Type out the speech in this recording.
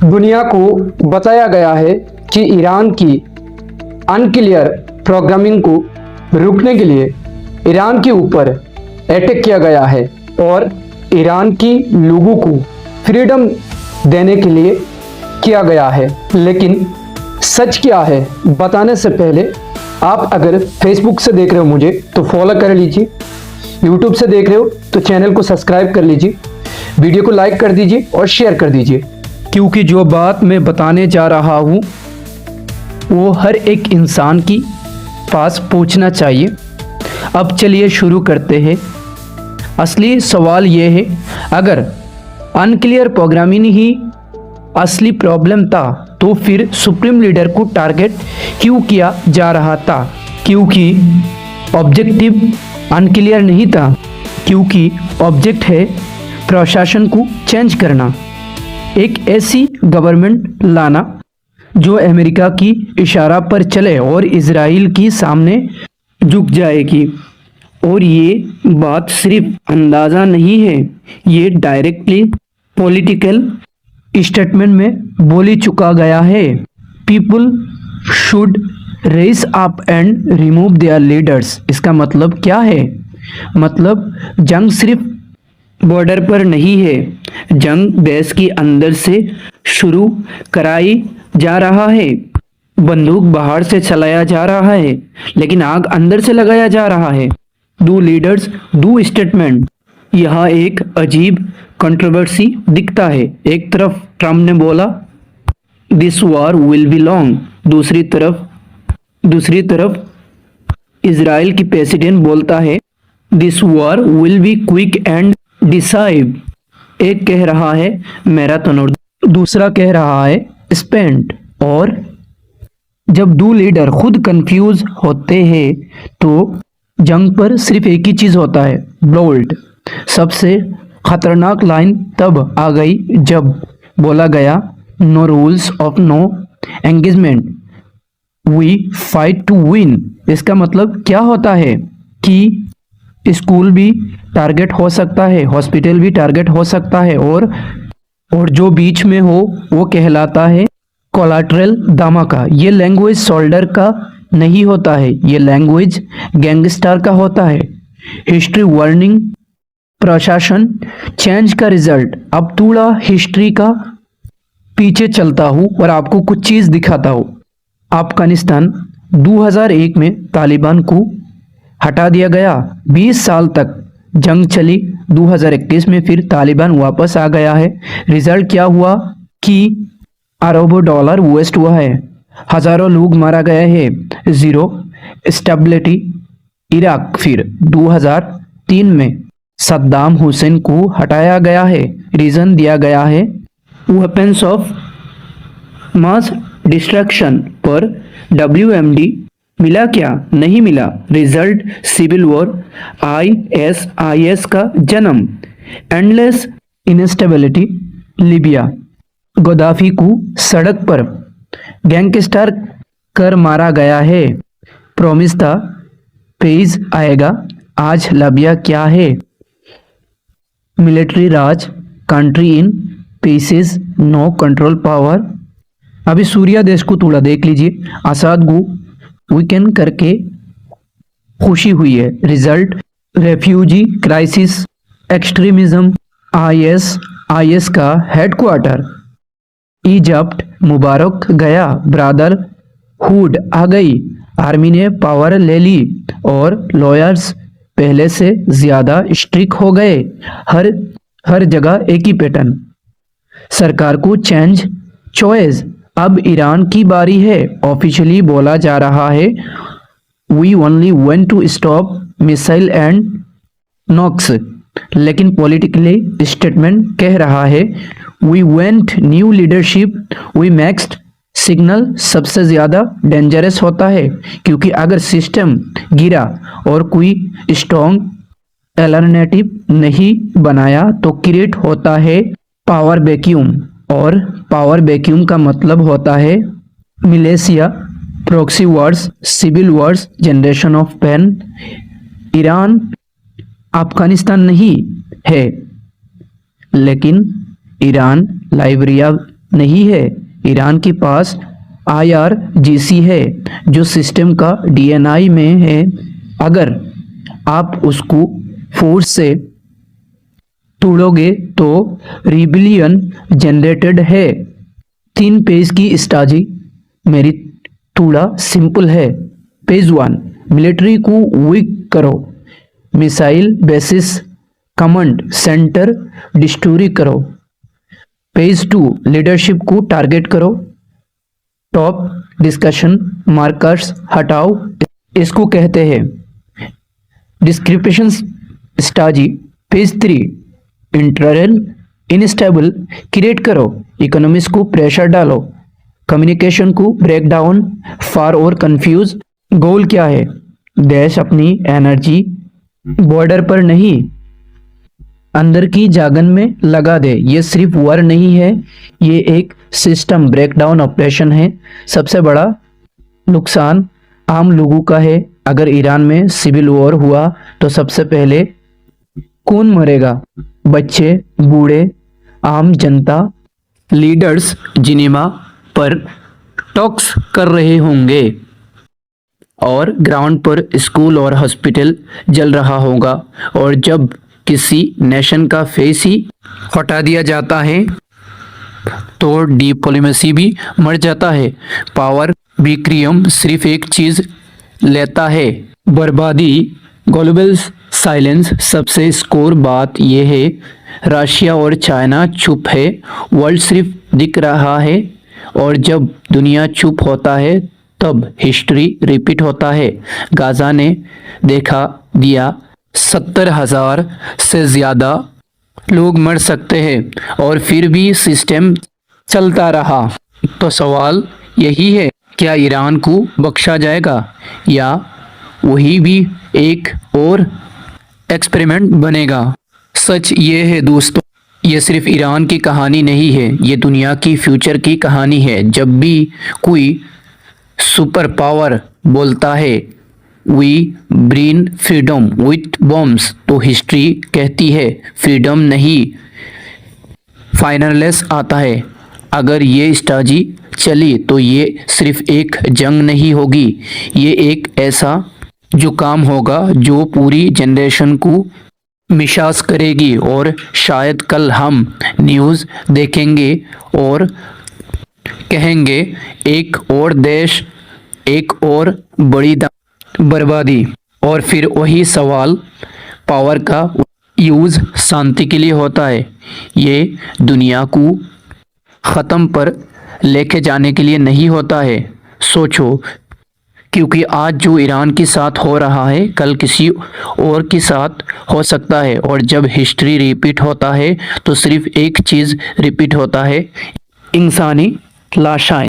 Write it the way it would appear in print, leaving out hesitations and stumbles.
दुनिया को बताया गया है कि ईरान की अनक्लियर प्रोग्रामिंग को रोकने के लिए ईरान के ऊपर अटैक किया गया है और ईरान की लोगों को फ्रीडम देने के लिए किया गया है। लेकिन सच क्या है बताने से पहले आप अगर फेसबुक से देख रहे हो मुझे तो फॉलो कर लीजिए, यूट्यूब से देख रहे हो तो चैनल को सब्सक्राइब कर लीजिए, वीडियो को लाइक कर दीजिए और शेयर कर दीजिए, क्योंकि जो बात मैं बताने जा रहा हूँ वो हर एक इंसान की पास पहुँचना चाहिए। अब चलिए शुरू करते हैं। असली सवाल ये है, अगर अनक्लियर प्रोग्रामिंग ही असली प्रॉब्लम था तो फिर सुप्रीम लीडर को टारगेट क्यों किया जा रहा था? क्योंकि ऑब्जेक्टिव अनक्लियर नहीं था, क्योंकि ऑब्जेक्ट है प्रशासन को चेंज करना, एक ऐसी गवर्नमेंट लाना जो अमेरिका की इशारा पर चले और इजराइल की सामने झुक जाएगी। और ये बात सिर्फ अंदाज़ा नहीं है, ये डायरेक्टली पॉलिटिकल स्टेटमेंट में बोली चुका गया है। People should rise up and remove their leaders. इसका मतलब क्या है? मतलब जंग सिर्फ बॉर्डर पर नहीं है, जंग देश के अंदर से शुरू कराई जा रहा है। बंदूक बाहर से चलाया जा रहा है लेकिन आग अंदर से लगाया जा रहा है। दो लीडर्स, दो स्टेटमेंट। यहाँ एक अजीब कंट्रोवर्सी दिखता है। एक तरफ ट्रम्प ने बोला this war will be long, दूसरी तरफ इजराइल की प्रेसिडेंट बोलता है this war will be quick and decisive. एक कह रहा है मैराथन और दूसरा कह रहा है स्पेंट। और जब दो लीडर खुद कंफ्यूज होते हैं तो जंग पर सिर्फ एक ही चीज होता है, ब्लोल्ट। सबसे खतरनाक लाइन तब आ गई जब बोला गया no rules of no engagement, we fight to win. इसका मतलब क्या होता है कि स्कूल भी टारगेट हो सकता है, हॉस्पिटल भी टारगेट हो सकता है और जो बीच में हो वो कहलाता है कोलाट्रल धमाका। ये लैंग्वेज सोल्डर का नहीं होता है, ये लैंग्वेज गैंगस्टर का होता है। हिस्ट्री वार्निंग, प्रशासन चेंज का रिजल्ट। अब थोड़ा हिस्ट्री का पीछे चलता हूँ और आपको कुछ चीज़ दिखाता हूँ। अफगानिस्तान 2001 में तालिबान को हटा दिया गया, 20 साल तक जंग चली, 2021 में फिर तालिबान वापस आ गया है। रिजल्ट क्या हुआ कि अरबों डॉलर वेस्ट हुआ है, हजारों लोग मारा गया है, जीरो स्टेबिलिटी। इराक फिर 2003 में सद्दाम हुसैन को हटाया गया है, रीजन दिया गया है वेपन्स ऑफ मास डिस्ट्रक्शन। पर WMD मिला क्या? नहीं मिला। रिजल्ट सिविल वॉर, ISIS का जन्म, एंडलेस इंस्टेबिलिटी। लीबिया गद्दाफी को सड़क पर गैंगस्टर कर मारा गया है, प्रॉमिस था पेज आएगा। आज लीबिया क्या है? मिलिट्री राज, country in pieces, no control power. अभी सूर्या देश को थोड़ा देख लीजिए, आसाद को वीकेंड करके खुशी हुई है। Result refugee crisis, extremism, IS का हेडक्वार्टर इजिप्ट, मुबारक गया, ब्रदरहुड आ गई, आर्मी ने पावर ले ली और लॉयर्स पहले से ज्यादा स्ट्रिक्ट हो गए। हर जगह एक ही पैटर्न, सरकार को चेंज चॉइस। अब ईरान की बारी है। ऑफिशियली बोला जा रहा है we only want to stop missile and nukes, लेकिन पॉलिटिकली स्टेटमेंट कह रहा है we want new leadership, we next signal सबसे ज़्यादा डेंजरस होता है, क्योंकि अगर सिस्टम गिरा और कोई स्ट्रॉन्ग अल्टरनेटिव नहीं बनाया तो क्रिएट होता है पावर वैक्यूम। और पावर वैक्यूम का मतलब होता है militia, proxy wars, civil wars, generation of pain. Iran Afghanistan नहीं है, लेकिन ईरान लाइब्रिया नहीं है। ईरान के पास IRGC है जो सिस्टम का DNI में है। अगर आप उसको फोर्स से तोड़ोगे तो रिबिलियन जनरेटेड है। 3 पेज की स्ट्रैटेजी मेरी थोड़ा सिंपल है। पेज 1, मिलिट्री को वीक करो, missile basis command centre destroy करो। पेज 2, लीडरशिप को टारगेट करो, टॉप डिस्कशन मार्कर्स हटाओ, इसको कहते हैं description strategy. Page 3, internal instable create करो, इकोनॉमिक्स को प्रेशर डालो, कम्युनिकेशन को ब्रेक डाउन फार और कंफ्यूज। गोल क्या है? देश अपनी एनर्जी बॉर्डर पर नहीं अंदर की जागन में लगा दे। ये सिर्फ वॉर नहीं है, ये एक सिस्टम ब्रेकडाउन ऑपरेशन है। सबसे बड़ा नुकसान आम लोगों का है। अगर ईरान में सिविल वॉर हुआ तो सबसे पहले कौन मरेगा? बच्चे, बूढ़े, आम जनता। लीडर्स जिनेवा पर टॉक्स कर रहे होंगे और ग्राउंड पर स्कूल और हॉस्पिटल जल रहा होगा। और जब किसी नेशन का फेस ही हटा दिया जाता है तो डिप्लोमेसी भी मर जाता है। पावर विक्रियम सिर्फ एक चीज लेता है, बर्बादी। Global silence. सबसे स्कोर बात यह है, रशिया और चाइना चुप है, वर्ल्ड सिर्फ दिख रहा है। और जब दुनिया चुप होता है तब हिस्ट्री रिपीट होता है। गाजा ने देखा दिया 70,000 से ज़्यादा लोग मर सकते हैं और फिर भी सिस्टम चलता रहा। तो सवाल यही है, क्या ईरान को बख्शा जाएगा या वही भी एक और एक्सपेरिमेंट बनेगा? सच ये है दोस्तों, ये सिर्फ ईरान की कहानी नहीं है, ये दुनिया की फ्यूचर की कहानी है। जब भी कोई सुपर पावर बोलता है we bring freedom with bombs, तो हिस्ट्री कहती है फ्रीडम नहीं, फाइनलेस आता है। अगर ये स्ट्रैटेजी चली तो ये सिर्फ एक जंग नहीं होगी, ये एक ऐसा जुकाम होगा जो पूरी जनरेशन को मिशास करेगी। और शायद कल हम न्यूज़ देखेंगे और कहेंगे एक और देश, एक और बड़ी बर्बादी। और फिर वही सवाल, पावर का यूज़ शांति के लिए होता है, ये दुनिया को ख़त्म पर लेके जाने के लिए नहीं होता है। सोचो, क्योंकि आज जो ईरान के साथ हो रहा है कल किसी और के साथ हो सकता है। और जब हिस्ट्री रिपीट होता है तो सिर्फ एक चीज़ रिपीट होता है, इंसानी लाशें।